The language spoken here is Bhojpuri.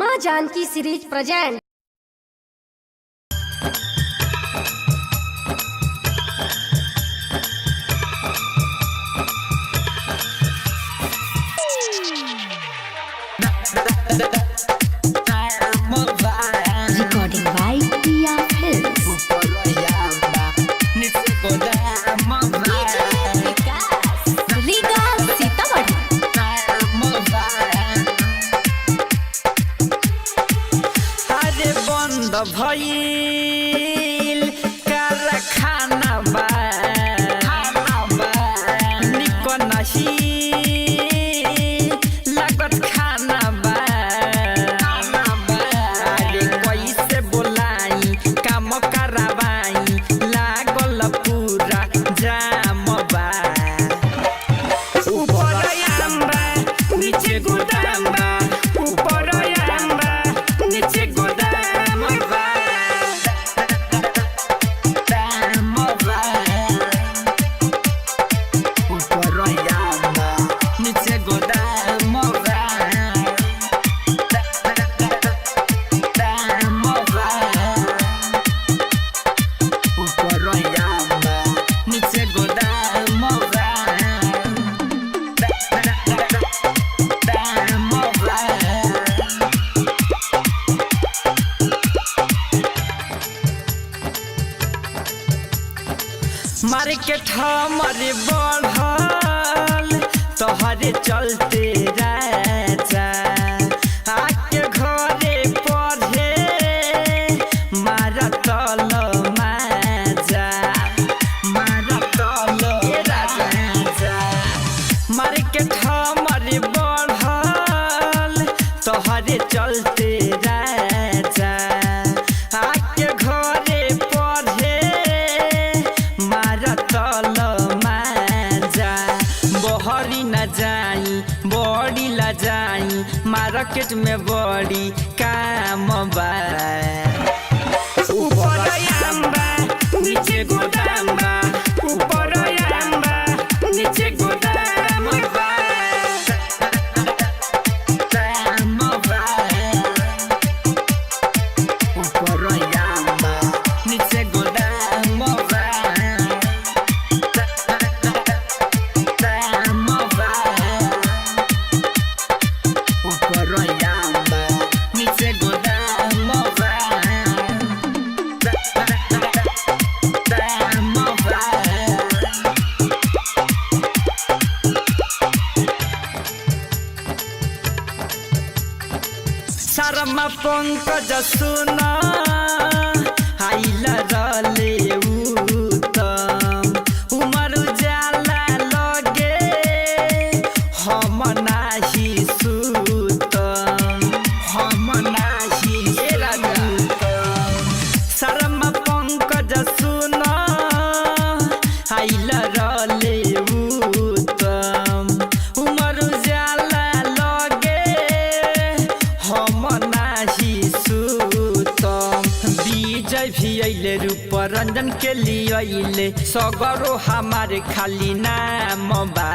माँ Janaki series present. Recording by Tia Hills. Liga Sitamarhi. अरे बंद भइल कारखाना बा निक नही लागत खाना बा अरे कैसे बोलाई काम करावाई लागल पूरा जाम बा ऊपर आंबा नीचे गोदाम बा ऊपर आंबा नीचे गोदाम बा दाम बा ऊपर आंबा नीचे गोदाम बा दाम बा ऊपर आंबा नीचे गोदाम बा मार्केट हमारे बढ़ल तोहरे चलते राजा आके घरे पढ़े मारा तल माजा मारा तल राजा मार्केट हमारे बढ़ल तोहरे चलते राजा आके घरे पढ़े मारा तल माजा बहरी न जाई बड़ी ला जाई मार्केट में बड़ी काम बा ऊपर आंबा नीचे गोदाम बा ऊपर आंबा नीचे गोदाम बा दाम बा ऊपर आंबा नीचे गोदाम बा दाम बा ऊपर आंबा नीचे गोदाम बा दाम बा शर्मा पंकज सुना आइल रले उत्तम उमर उजाला लगे हम नाही सुतम हम नाही सुतम शर्मा पंकज सुना आइल रले उत्तम उमर उजाला लगे हम नाही सुतम विजय भी अइले रूप रंजन के लिए अइले सगरो हमारे खाली नाम बा।